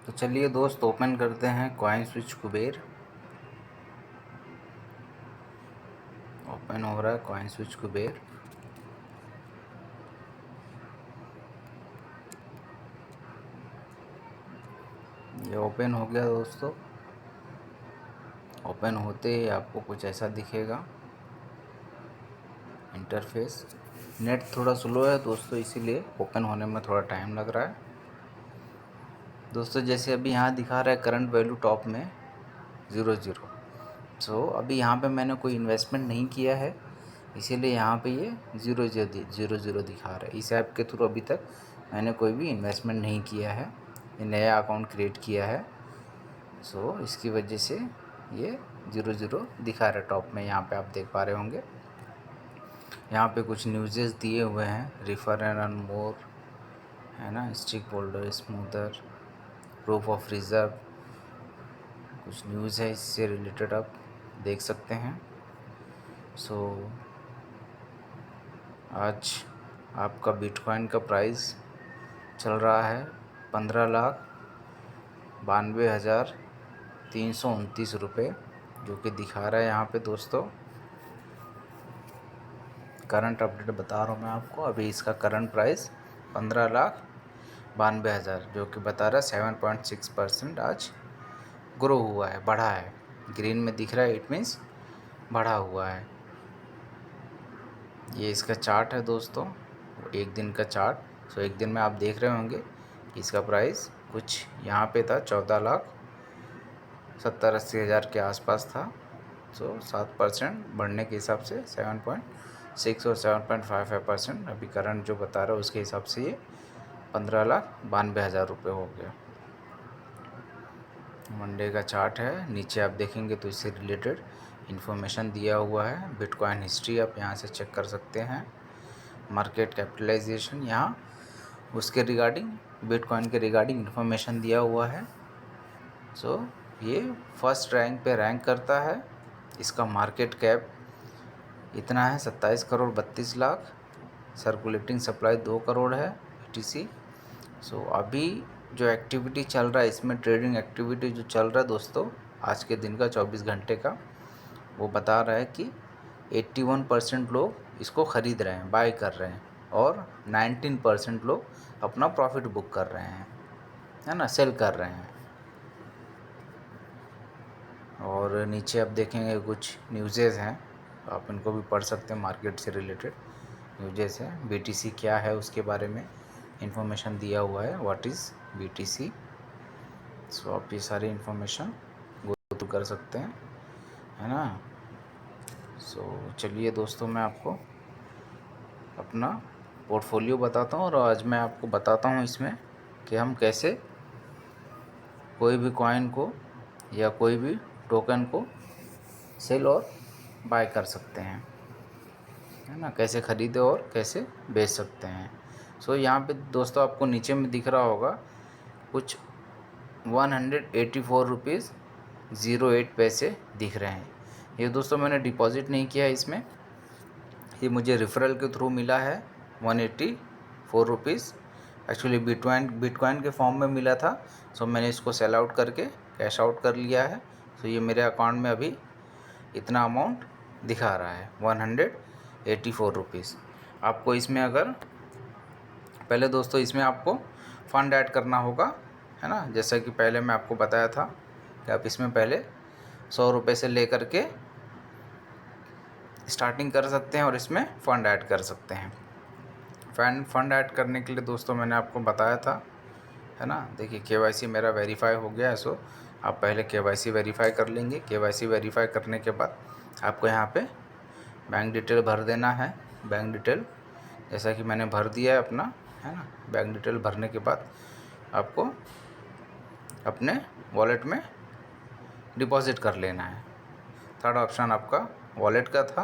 तो चलिए दोस्त ओपन करते हैं कॉइन स्विच कुबेर। ओपन हो रहा है कॉइन स्विच कुबेर। ये ओपन हो गया दोस्तों। ओपन होते ही आपको कुछ ऐसा दिखेगा इंटरफेस। नेट थोड़ा स्लो है दोस्तों, इसीलिए ओपन होने में थोड़ा टाइम लग रहा है दोस्तों। जैसे अभी यहाँ दिखा रहा है करंट वैल्यू टॉप में 00। सो अभी यहाँ पे मैंने कोई इन्वेस्टमेंट नहीं किया है, इसीलिए यहाँ पे ये 00 दिखा रहा है। इस ऐप के थ्रू अभी तक मैंने कोई भी इन्वेस्टमेंट नहीं किया है, ये नया अकाउंट क्रिएट किया है। सो इसकी वजह से ये 00 दिखा रहा है टॉप में। यहाँ पे आप देख पा रहे होंगे, यहाँ पे कुछ न्यूज़ेस दिए हुए हैं, रिफ़र एंड अर्न मोर है ना, stick holder, smoother, proof of reserve, कुछ न्यूज़ है इससे रिलेटेड आप देख सकते हैं। सो आज आपका बिटकॉइन का प्राइस चल रहा है 15,92,329 रुपये, जो कि दिखा रहा है यहाँ पे दोस्तों। करंट अपडेट बता रहा हूँ मैं आपको, अभी इसका करंट प्राइस 15,92,000 जो कि बता रहा है 7.6% आज ग्रो हुआ है, बढ़ा है। ग्रीन में दिख रहा है, इट मीन्स बढ़ा हुआ है। ये इसका चार्ट है दोस्तों, एक दिन का चार्ट। सो एक दिन में आप देख रहे होंगे इसका प्राइस कुछ यहाँ पे था 14,70,80,000 के आसपास था। सो 7% बढ़ने के हिसाब से 7.6 और 7.55% अभी करंट जो बता रहा है उसके हिसाब से ये 15,92,000 रुपये हो गया। मंडे का चार्ट है, नीचे आप देखेंगे तो इससे रिलेटेड इन्फॉर्मेशन दिया हुआ है। बिटकॉइन हिस्ट्री आप यहाँ से चेक कर सकते हैं। मार्केट कैपिटलाइजेशन यहाँ उसके रिगार्डिंग, बिटकॉइन के रिगार्डिंग इन्फॉर्मेशन दिया हुआ है। सो ये फर्स्ट रैंक पे रैंक करता है। इसका मार्केट कैप इतना है 27 करोड़ 32 लाख। सर्कुलेटिंग सप्लाई 2 करोड़ है BTC। सो अभी जो एक्टिविटी चल रहा है इसमें, ट्रेडिंग एक्टिविटी जो चल रहा है दोस्तों आज के दिन का 24 घंटे का, वो बता रहा है कि 81% लोग इसको ख़रीद रहे हैं, बाय कर रहे हैं, और 19% लोग अपना प्रॉफिट बुक कर रहे हैं, है ना, सेल कर रहे हैं। और नीचे आप देखेंगे कुछ न्यूज़ेज़ हैं, आप इनको भी पढ़ सकते हैं। मार्केट से रिलेटेड न्यूज़ेज़ है, BTC क्या है उसके बारे में इंफॉर्मेशन दिया हुआ है, व्हाट इज़ BTC। सो आप ये सारी इन्फॉर्मेशन गो थ्रू कर सकते हैं, है ना। सो चलिए दोस्तों, मैं आपको अपना पोर्टफोलियो बताता हूँ, और आज मैं आपको बताता हूँ इसमें कि हम कैसे कोई भी कॉइन को या कोई भी टोकन को सेल और बाय कर सकते हैं, है ना, कैसे ख़रीदे और कैसे बेच सकते हैं। सो यहाँ पे दोस्तों आपको नीचे में दिख रहा होगा कुछ 184 रुपीज़ 08 पैसे दिख रहे हैं। ये दोस्तों मैंने डिपॉज़िट नहीं किया है इसमें, ये मुझे रेफरल के थ्रू मिला है 184 रुपीज़। एक्चुअली बिटकॉइन के फॉर्म में मिला था। सो मैंने इसको सेल आउट करके कैश आउट कर लिया है। सो ये मेरे अकाउंट में अभी इतना अमाउंट दिखा रहा है 184 रुपीज़। आपको इसमें अगर पहले दोस्तों इसमें आपको फ़ंड ऐड करना होगा, है ना, जैसा कि पहले मैं आपको बताया था कि आप इसमें पहले 100 रुपये से लेकर के स्टार्टिंग कर सकते हैं और इसमें फ़ंड ऐड कर सकते हैं। फ़ंड ऐड करने के लिए दोस्तों मैंने आपको बताया था, है ना। देखिए KYC मेरा वेरीफाई हो गया है। सो आप पहले KYC वेरीफाई कर लेंगे। KYC वेरीफाई करने के बाद आपको यहाँ पे बैंक डिटेल भर देना है। बैंक डिटेल जैसा कि मैंने भर दिया है अपना, है ना। बैंक डिटेल भरने के बाद आपको अपने वॉलेट में डिपॉज़िट कर लेना है। थर्ड ऑप्शन आपका वॉलेट का था।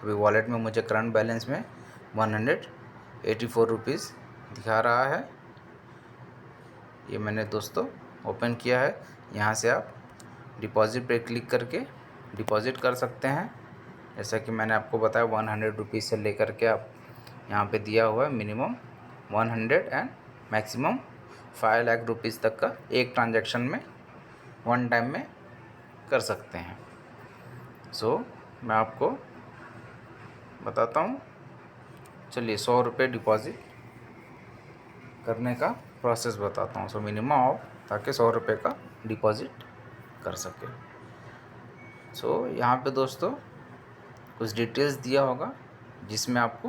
अभी वॉलेट में मुझे करंट बैलेंस में 184 रुपीज़ दिखा रहा है। ये मैंने दोस्तों ओपन किया है। यहाँ से आप डिपॉज़िट पे क्लिक करके डिपॉज़िट कर सकते हैं। जैसा कि मैंने आपको बताया 100 रुपीज़ से लेकर के आप यहाँ पे दिया हुआ है minimum 100 and maximum 5 lakh rupees तक का एक ट्रांजैक्शन में वन टाइम में कर सकते हैं। मैं आपको बताता हूँ। चलिए 100 रुपये डिपॉज़िट करने का प्रोसेस बताता हूँ। मिनिमम ऑफ, ताकि 100 रुपये का डिपॉज़िट कर सके। यहाँ पे दोस्तों कुछ डिटेल्स दिया होगा जिसमें आपको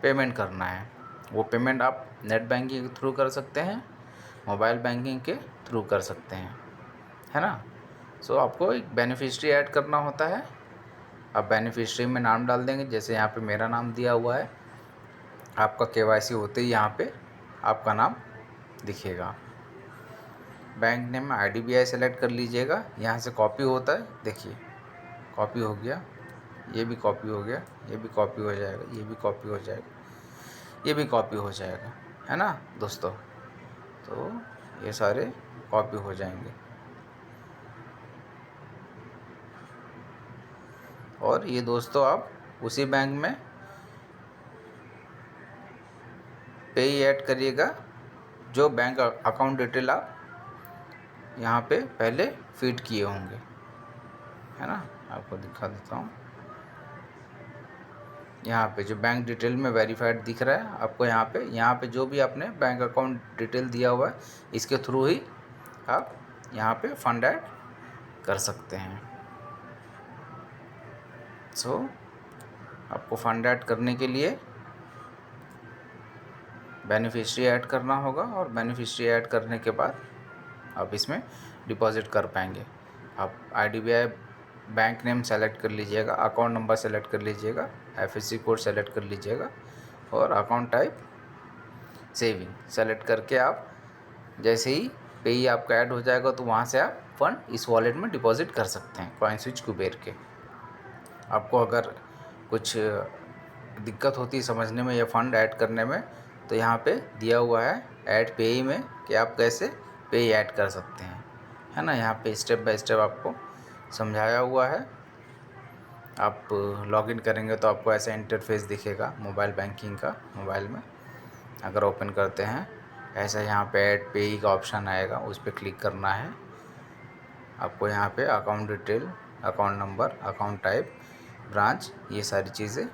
पेमेंट करना है। वो पेमेंट आप नेट बैंकिंग के थ्रू कर सकते हैं, मोबाइल बैंकिंग के थ्रू कर सकते हैं, है ना। आपको एक बेनिफिशियरी ऐड करना होता है। आप बेनिफिशियरी में नाम डाल देंगे, जैसे यहाँ पे मेरा नाम दिया हुआ है। आपका केवाईसी होते ही यहाँ पे आपका नाम दिखेगा। बैंक नेम में IDBI सेलेक्ट कर लीजिएगा। यहाँ से कॉपी होता है, देखिए कॉपी हो गया, ये भी कॉपी हो गया, ये भी कॉपी हो जाएगा, ये भी कॉपी हो जाएगा, ये भी कॉपी हो जाएगा, है ना दोस्तों। ये सारे कॉपी हो जाएंगे। और ये दोस्तों आप उसी बैंक में पे ही ऐड करिएगा जो बैंक अकाउंट डिटेल आप यहाँ पे पहले फीड किए होंगे, है ना। आपको दिखा देता हूँ। यहाँ पे जो बैंक डिटेल में वेरीफाइड दिख रहा है आपको, यहाँ पे जो भी आपने बैंक अकाउंट डिटेल दिया हुआ है, इसके थ्रू ही आप यहाँ पे फंड ऐड कर सकते हैं। आपको फंड ऐड करने के लिए बेनिफिशियरी ऐड करना होगा, और बेनिफिशियरी ऐड करने के बाद आप इसमें डिपॉज़िट कर पाएंगे। आप IDBI बैंक नेम सेलेक्ट कर लीजिएगा, अकाउंट नंबर सेलेक्ट कर लीजिएगा, FSC कोड सेलेक्ट कर लीजिएगा, और अकाउंट टाइप सेविंग सेलेक्ट करके आप जैसे ही पे ही आपका ऐड हो जाएगा, तो वहाँ से आप फंड इस वॉलेट में डिपॉज़िट कर सकते हैं, कॉइनस्विच कुबेर के। आपको अगर कुछ दिक्कत होती है समझने में या फ़ंड ऐड करने में, तो यहाँ पे दिया हुआ है ऐड पेई में कि आप कैसे पेई ऐड कर सकते हैं, है ना। यहाँ पे स्टेप बाय स्टेप आपको समझाया हुआ है। आप लॉगिन करेंगे तो आपको ऐसा इंटरफेस दिखेगा मोबाइल बैंकिंग का। मोबाइल में अगर ओपन करते हैं, ऐसा यहाँ पे ऐड पेई का ऑप्शन आएगा, उस पर क्लिक करना है। आपको यहाँ पे account detail, account number, account type, branch, ये सारी चीज़ें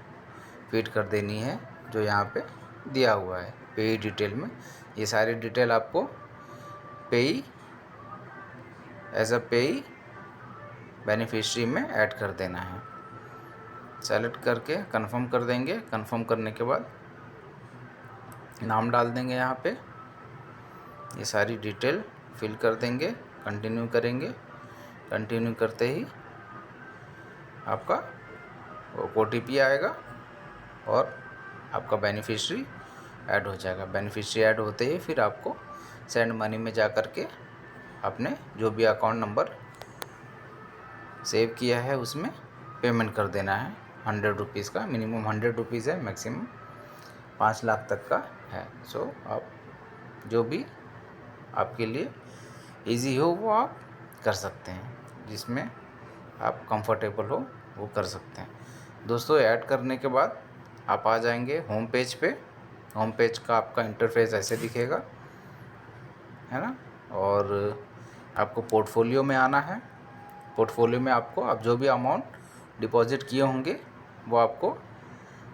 फीड कर देनी है जो यहाँ पे दिया हुआ है पेई डिटेल में। ये सारी डिटेल आपको पेई एज अ पेई बेनिफिशियरी में ऐड कर देना है। सेलेक्ट करके कंफर्म कर देंगे। कंफर्म करने के बाद नाम डाल देंगे यहाँ पे, ये सारी डिटेल फिल कर देंगे, कंटिन्यू करेंगे। कंटिन्यू करते ही आपका OTP आएगा और आपका बेनिफिशियरी ऐड हो जाएगा। बेनिफिशियरी ऐड होते ही फिर आपको सेंड मनी में जा कर के आपने जो भी अकाउंट नंबर सेव किया है उसमें पेमेंट कर देना है। 100 रुपीज़ का, मिनिमम 100 रुपीज़ है, मैक्सिमम 5 लाख तक का है। आप जो भी आपके लिए इजी हो वो आप कर सकते हैं, जिसमें आप कंफर्टेबल हो वो कर सकते हैं। दोस्तों ऐड करने के बाद आप आ जाएंगे होम पेज पे। होम पेज का आपका इंटरफेस ऐसे दिखेगा, है ना। और आपको पोर्टफोलियो में आना है। पोर्टफोलियो में आपको आप जो भी अमाउंट डिपॉजिट किए होंगे वो आपको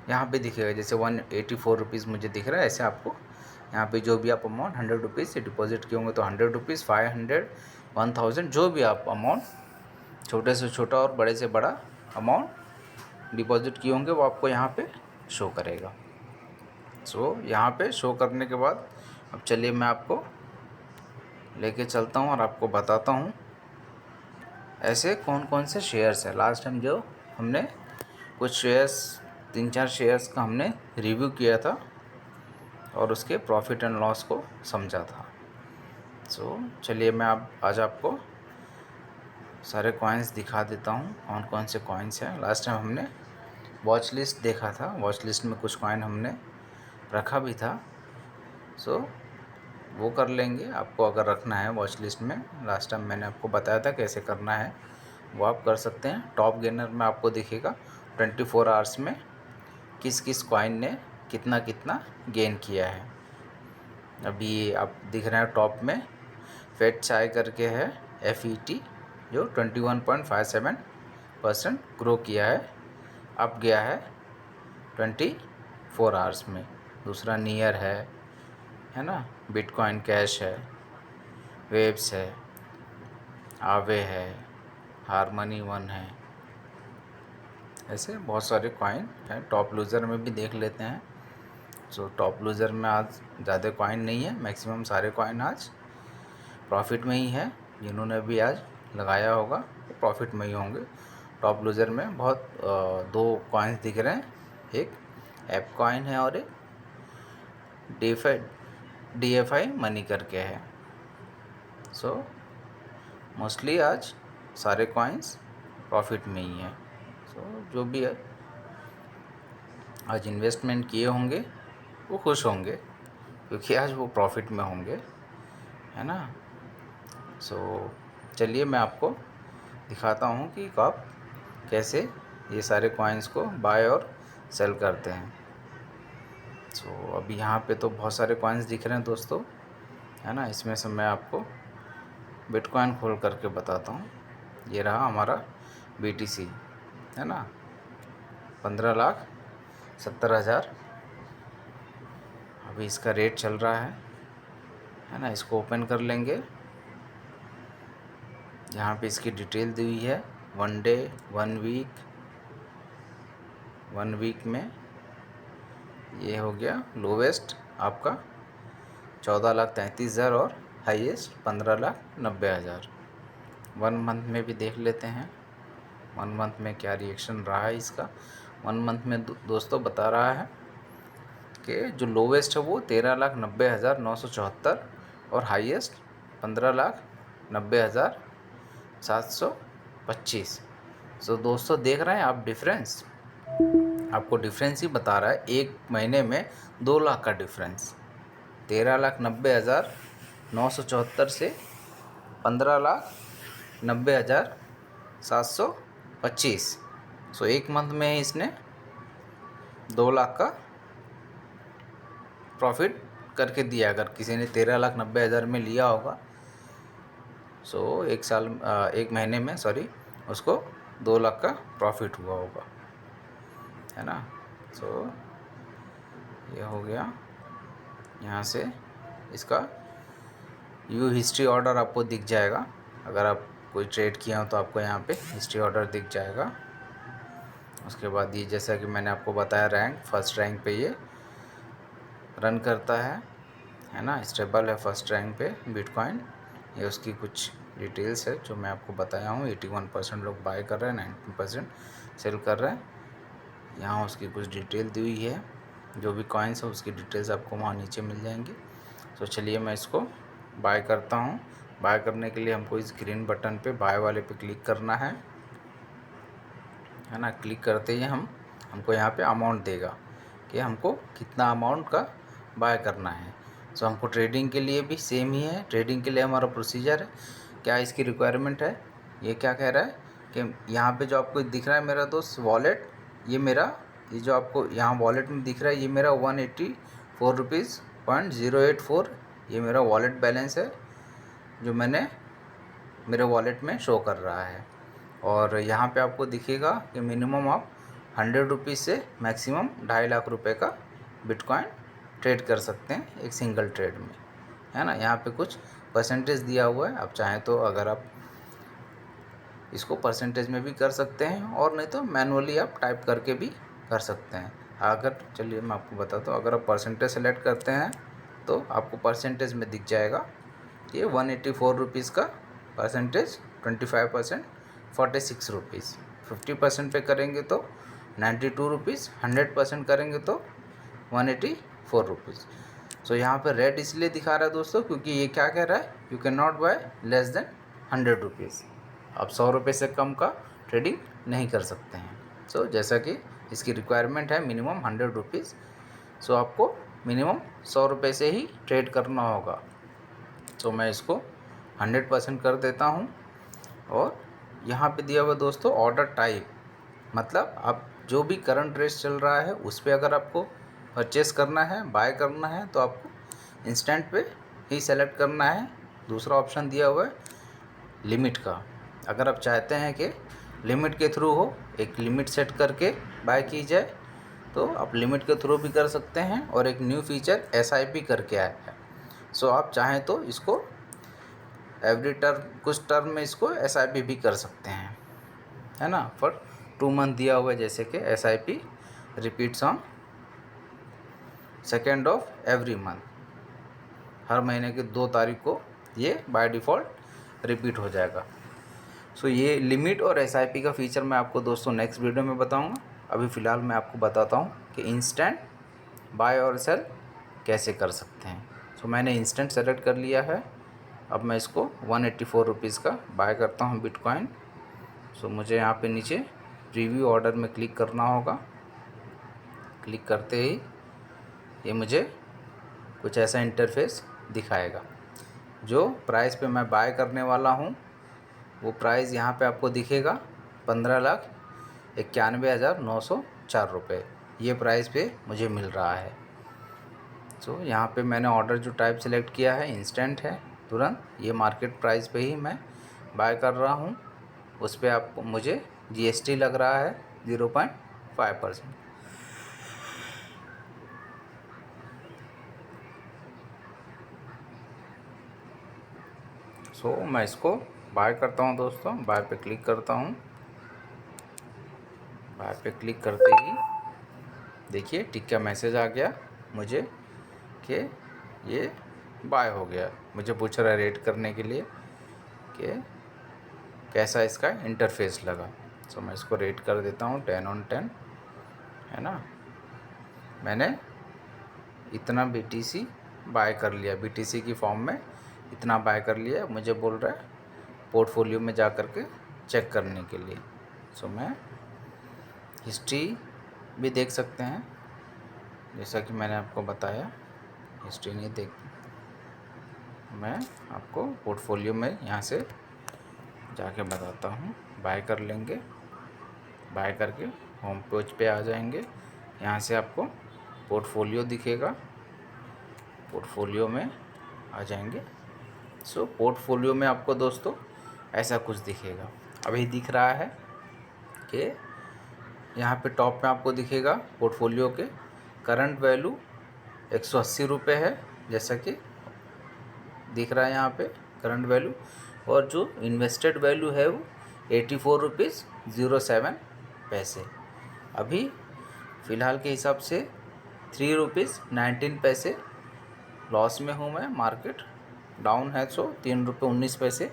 यहाँ पे दिखेगा। जैसे 184 रुपीज़ मुझे दिख रहा है, ऐसे आपको यहाँ पे जो भी आप अमाउंट 100 रुपीज़ से डिपॉजिट किए होंगे तो 100 रुपीज़, 500, 1000, जो भी आप अमाउंट, छोटे से छोटा और बड़े से बड़ा अमाउंट डिपॉजिट किए होंगे वो आपको यहाँ पे शो करेगा। यहाँ पे शो करने के बाद अब चलिए मैं आपको लेके चलता हूँ और आपको बताता हूँ ऐसे कौन कौन से शेयर्स है। लास्ट टाइम जो हमने कुछ शेयर्स, 3-4 शेयर्स का हमने रिव्यू किया था और उसके प्रॉफिट एंड लॉस को समझा था। चलिए मैं आज आपको सारे कॉइन्स दिखा देता हूँ कौन कौन से कॉइन्स हैं। लास्ट टाइम हमने वॉच लिस्ट देखा था, वॉच लिस्ट में कुछ कॉइन हमने रखा भी था। वो कर लेंगे आपको अगर रखना है वॉच लिस्ट में। लास्ट टाइम मैंने आपको बताया था कैसे करना है, वो आप कर सकते हैं। टॉप गेनर में आपको दिखेगा 24 आवर्स में किस किस कॉइन ने कितना कितना गेन किया है। अभी ये आप दिख रहे हैं टॉप में फेट चाय करके है FET, जो 21.57% ग्रो किया है, अप गया है 24 आवर्स में। दूसरा नियर है ना, बिटकॉइन कैश है, वेव्स है, आवे है, हारमनी वन है, ऐसे बहुत सारे कॉइन हैं। टॉप लूज़र में भी देख लेते हैं। सो टॉप लूज़र में आज ज़्यादा कॉइन नहीं है, मैक्सिमम सारे कॉइन आज प्रॉफिट में ही है। जिन्होंने भी आज लगाया होगा वो प्रॉफिट में ही होंगे। टॉप लूज़र में बहुत दो कॉइन्स दिख रहे हैं, एक ऐप कॉइन है और एक DFI मनी करके है। सो मोस्टली आज सारे कॉइन्स प्रॉफिट में ही है। सो जो भी आज इन्वेस्टमेंट किए होंगे वो खुश होंगे, क्योंकि आज वो प्रॉफिट में होंगे, है ना। सो चलिए मैं आपको दिखाता हूँ कि आप कैसे ये सारे कॉइन्स को बाय और सेल करते हैं। सो अभी यहाँ पे तो बहुत सारे कॉइन्स दिख रहे हैं दोस्तों, है ना। इसमें से मैं आपको बिटकॉइन खोल करके बताता हूँ। ये रहा हमारा BTC, है ना, 15,70,000 अभी इसका रेट चल रहा है ना। इसको ओपन कर लेंगे। यहाँ पे इसकी डिटेल दी हुई है, 1 डे 1 वीक में ये हो गया लोवेस्ट आपका 14,33,000 और हाईएस्ट 15,90,000। 1 मंथ में भी देख लेते हैं 1 मंथ में क्या रिएक्शन रहा है इसका। 1 मंथ में दोस्तों बता रहा है कि जो लोवेस्ट है वो 13,90,974 और हाईएस्ट 15,90,725। सो दोस्तों देख रहे हैं आप डिफरेंस, आपको डिफरेंस ही बता रहा है। एक महीने में 2 लाख का डिफरेंस, 13,90,974 से 15,90,725। सो एक मंथ में इसने 2 लाख का प्रॉफिट करके दिया। अगर किसी ने 13,90,000 में लिया होगा, सो एक महीने में उसको 2 लाख का प्रॉफिट हुआ होगा, है ना। सो ये हो गया। यहाँ से इसका व्यू हिस्ट्री ऑर्डर आपको दिख जाएगा। अगर आप कोई ट्रेड किया हो तो आपको यहाँ पे हिस्ट्री ऑर्डर दिख जाएगा। उसके बाद ये जैसा कि मैंने आपको बताया, रैंक फर्स्ट रैंक पे ये रन करता है ना, स्टेबल है फर्स्ट रैंक पे बिटकॉइन। ये उसकी कुछ डिटेल्स है जो मैं आपको बताया हूँ। 81% लोग बाय कर रहे हैं, 19% सेल कर रहे हैं। यहाँ उसकी कुछ डिटेल दी हुई है, जो भी कॉइन्स है उसकी डिटेल्स आपको वहाँ नीचे मिल जाएंगी। तो चलिए मैं इसको बाय करता हूँ। बाय करने के लिए हमको इस ग्रीन बटन पे बाय वाले पे क्लिक करना है ना। क्लिक करते ही हमको यहाँ पे अमाउंट देगा कि हमको कितना अमाउंट का बाय करना है। सो हमको ट्रेडिंग के लिए भी सेम ही है। ट्रेडिंग के लिए हमारा प्रोसीजर है, क्या इसकी रिक्वायरमेंट है। ये क्या कह रहा है कि यहाँ पे जो आपको दिख रहा है मेरा दोस्त वॉलेट, ये जो आपको यहाँ वॉलेट में दिख रहा है, ये मेरा 184 रुपीज़ 0.084 ये मेरा वॉलेट बैलेंस है, जो मैंने मेरे वॉलेट में शो कर रहा है। और यहाँ पे आपको दिखेगा कि मिनिमम आप 100 रुपीज़ से मैक्सिमम 2.5 लाख रुपए का बिटकॉइन ट्रेड कर सकते हैं एक सिंगल ट्रेड में, है ना। यहाँ पे कुछ परसेंटेज दिया हुआ है, आप चाहें तो अगर आप इसको परसेंटेज में भी कर सकते हैं, और नहीं तो मैनुअली आप टाइप करके भी कर सकते हैं। अगर चलिए मैं आपको बताता हूँ, अगर आप परसेंटेज सेलेक्ट करते हैं तो आपको परसेंटेज में दिख जाएगा ये 184 रुपीज़ का परसेंटेज, 25% 46 रुपीज़, 50% पे करेंगे तो 92 रुपीज़, 100% करेंगे तो 184 रुपीज़। सो यहाँ पे रेड इसलिए दिखा रहा है दोस्तों, क्योंकि ये क्या कह रहा है, you can not buy less than 100 rupees. आप 100 रुपये से कम का ट्रेडिंग नहीं कर सकते हैं। सो जैसा कि इसकी रिक्वायरमेंट है मिनिमम 100 रुपीज़, सो आपको मिनिमम 100 रुपये से ही ट्रेड करना होगा। तो मैं इसको 100% कर देता हूँ। और यहाँ पे दिया हुआ दोस्तों ऑर्डर टाइप, मतलब आप जो भी करंट रेट चल रहा है उस पर अगर आपको परचेस करना है, बाय करना है, तो आपको इंस्टेंट पे ही सेलेक्ट करना है। दूसरा ऑप्शन दिया हुआ है लिमिट का। अगर आप चाहते हैं कि लिमिट के थ्रू हो, एक लिमिट सेट करके बाय की जाए, तो आप लिमिट के थ्रू भी कर सकते हैं। और एक न्यू फीचर SIP करके आया है। सो आप चाहें तो इसको एवरी टर्म, कुछ टर्म में इसको SIP भी कर सकते हैं, है ना। फॉर 2 मंथ दिया हुआ है, जैसे कि SIP repeats on 2nd of every month, हर महीने की 2 तारीख को ये बाय डिफ़ॉल्ट रिपीट हो जाएगा। सो ये लिमिट और SIP का फीचर मैं आपको दोस्तों नेक्स्ट वीडियो में बताऊंगा। अभी फ़िलहाल मैं आपको बताता हूँ कि इंस्टेंट बाय और सेल कैसे कर सकते हैं। सो मैंने इंस्टेंट सेलेक्ट कर लिया है। अब मैं इसको 184 रुपीज़ का बाय करता हूँ बिटकॉइन। सो मुझे यहाँ पे नीचे प्रीव्यू ऑर्डर में क्लिक करना होगा। क्लिक करते ही ये मुझे कुछ ऐसा इंटरफेस दिखाएगा। जो प्राइस पे मैं बाय करने वाला हूँ वो प्राइस यहाँ पे आपको दिखेगा 15,91,904 रुपये। ये प्राइस पे मुझे मिल रहा है। सो यहाँ पे मैंने ऑर्डर जो टाइप सेलेक्ट किया है इंस्टेंट है, तुरंत। ये मार्केट प्राइस पे ही मैं बाय कर रहा हूँ। उस पर आपको मुझे GST लग रहा है 0.5%। सो मैं इसको बाय करता हूँ दोस्तों। बाय पे क्लिक करता हूँ। बाय पे क्लिक करते ही देखिए टिक का मैसेज आ गया मुझे कि ये बाय हो गया। मुझे पूछ रहा है रेट करने के लिए कि कैसा इसका इंटरफेस लगा। सो मैं इसको रेट कर देता हूँ 10/10, है ना। मैंने इतना BTC बाय कर लिया, BTC की फॉर्म में इतना बाय कर लिया। मुझे बोल रहा है पोर्टफोलियो में जा कर के चेक करने के लिए। सो मैं हिस्ट्री भी देख सकते हैं, जैसा कि मैंने आपको बताया। हिस्ट्री नहीं देख, मैं आपको पोर्टफोलियो में यहाँ से जाके बताता हूँ। बाय कर लेंगे, बाय करके होम पेज पे आ जाएंगे। यहाँ से आपको पोर्टफोलियो दिखेगा, पोर्टफोलियो में आ जाएंगे। सो पोर्टफोलियो में आपको दोस्तों ऐसा कुछ दिखेगा। अभी दिख रहा है कि यहाँ पे टॉप में आपको दिखेगा पोर्टफोलियो के करंट वैल्यू 180 रुपये है, जैसा कि दिख रहा है यहाँ पे करंट वैल्यू। और जो इन्वेस्टेड वैल्यू है वो 84.07 रुपीज़। अभी फ़िलहाल के हिसाब से 3.19 रुपये लॉस में हूँ मैं। मार्केट डाउन है, सो 3.19 रुपये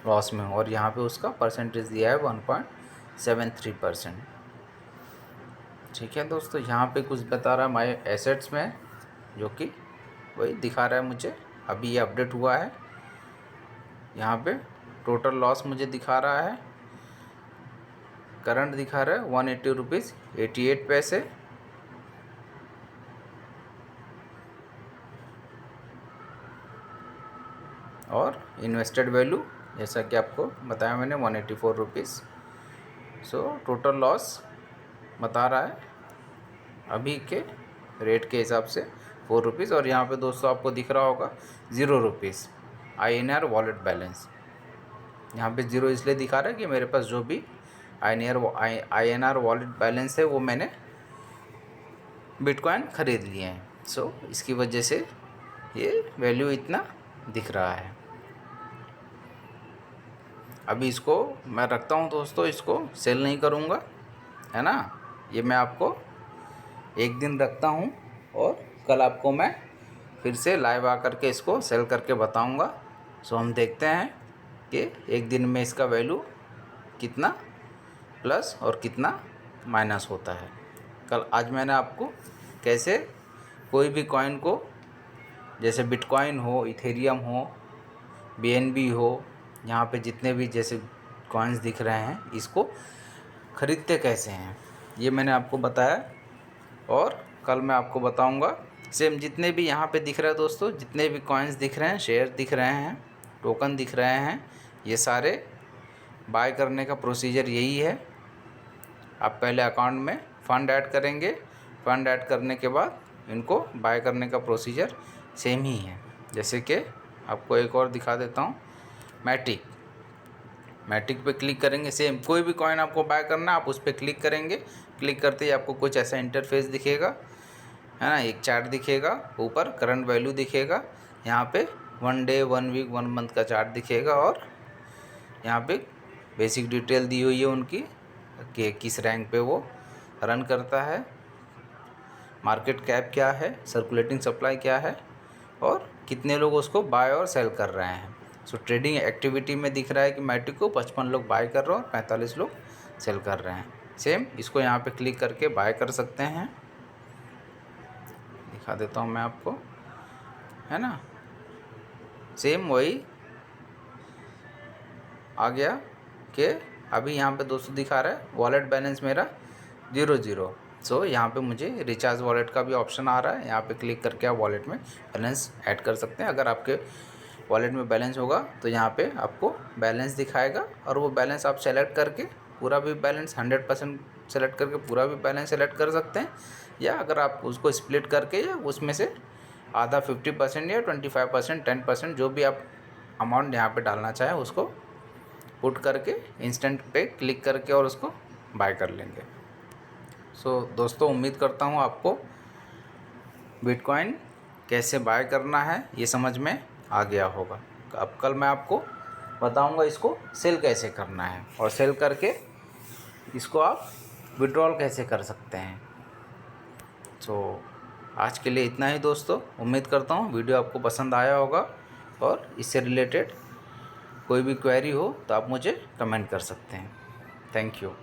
लॉस में हूँ। और यहाँ पे उसका परसेंटेज दिया है 1.73%। ठीक है दोस्तों, यहाँ पे कुछ बता रहा है माय एसेट्स में, जो कि वही दिखा रहा है मुझे। अभी ये अपडेट हुआ है। यहाँ पे टोटल लॉस मुझे दिखा रहा है, करंट दिखा रहा है 180.88 रुपये। और इन्वेस्टेड वैल्यू जैसा कि आपको बताया मैंने 184 रुपीज़। सो टोटल लॉस बता रहा है अभी के रेट के हिसाब से 4 रुपीज़। और यहाँ पे दोस्तों आपको दिख रहा होगा 0 रुपीज़ INR वॉलेट बैलेंस। यहाँ पे 0 इसलिए दिखा रहा है कि मेरे पास जो भी INR वॉलेट बैलेंस है वो मैंने बिटकॉइन ख़रीद लिए हैं। सो इसकी वजह से ये वैल्यू इतना दिख रहा है। अभी इसको मैं रखता हूँ दोस्तों, इसको सेल नहीं करूँगा, है ना। ये मैं आपको एक दिन रखता हूँ और कल आपको मैं फिर से लाइव आकर के इसको सेल करके बताऊँगा। सो हम देखते हैं कि एक दिन में इसका वैल्यू कितना प्लस और कितना माइनस होता है। आज मैंने आपको कैसे कोई भी कॉइन को, जैसे बिटकॉइन हो, इथेरियम हो, BNB हो, यहाँ पे जितने भी जैसे कॉइन्स दिख रहे हैं, इसको ख़रीदते कैसे हैं ये मैंने आपको बताया। और कल मैं आपको बताऊंगा सेम जितने भी यहाँ पे दिख रहे हैं दोस्तों, जितने भी कॉइन्स दिख रहे हैं, शेयर दिख रहे हैं, टोकन दिख रहे हैं, ये सारे बाय करने का प्रोसीजर यही है। आप पहले अकाउंट में फ़ंड ऐड करेंगे, फ़ंड ऐड करने के बाद इनको बाय करने का प्रोसीजर सेम ही है। जैसे कि आपको एक और दिखा देता हूँ, मैटिक पे क्लिक करेंगे, सेम कोई भी कॉइन आपको बाय करना है आप उस पर क्लिक करेंगे। क्लिक करते ही आपको कुछ ऐसा इंटरफेस दिखेगा, है ना। एक चार्ट दिखेगा, ऊपर करंट वैल्यू दिखेगा, यहाँ पे 1 डे 1 वीक 1 मंथ का चार्ट दिखेगा, और यहाँ पे बेसिक डिटेल दी हुई है उनकी कि किस रैंक पे वो रन करता है, मार्केट कैप क्या है, सर्कुलेटिंग सप्लाई क्या है, और कितने लोग उसको बाय और सेल कर रहे हैं। सो ट्रेडिंग एक्टिविटी में दिख रहा है कि मैटिक को 55 लोग बाय कर रहे हैं और 45 लोग सेल कर रहे हैं। सेम इसको यहाँ पे क्लिक करके बाय कर सकते हैं, दिखा देता हूँ मैं आपको, है ना। सेम वही आ गया कि अभी यहाँ पे दोस्तों दिखा रहा है वॉलेट बैलेंस मेरा 0 सो यहाँ पे मुझे रिचार्ज वॉलेट का भी ऑप्शन आ रहा है। यहाँ पे क्लिक करके आप वॉलेट में बैलेंस ऐड कर सकते हैं। अगर आपके वॉलेट में बैलेंस होगा तो यहाँ पे आपको बैलेंस दिखाएगा, और वो बैलेंस आप सेलेक्ट करके पूरा भी बैलेंस 100% सेलेक्ट करके पूरा भी बैलेंस सेलेक्ट कर सकते हैं, या अगर आप उसको स्प्लिट करके या उसमें से आधा 50% या 25% 10% जो भी आप अमाउंट यहाँ पे डालना चाहें उसको पुट करके इंस्टेंट पे क्लिक करके और उसको बाय कर लेंगे। सो दोस्तों, उम्मीद करता हूँ आपको बिटकॉइन कैसे बाय करना है ये समझ में आ गया होगा। अब कल मैं आपको बताऊँगा इसको सेल कैसे करना है, और सेल करके इसको आप विड्रॉल कैसे कर सकते हैं। सो आज के लिए इतना ही दोस्तों। उम्मीद करता हूँ वीडियो आपको पसंद आया होगा, और इससे रिलेटेड कोई भी क्वेरी हो तो आप मुझे कमेंट कर सकते हैं। Thank you.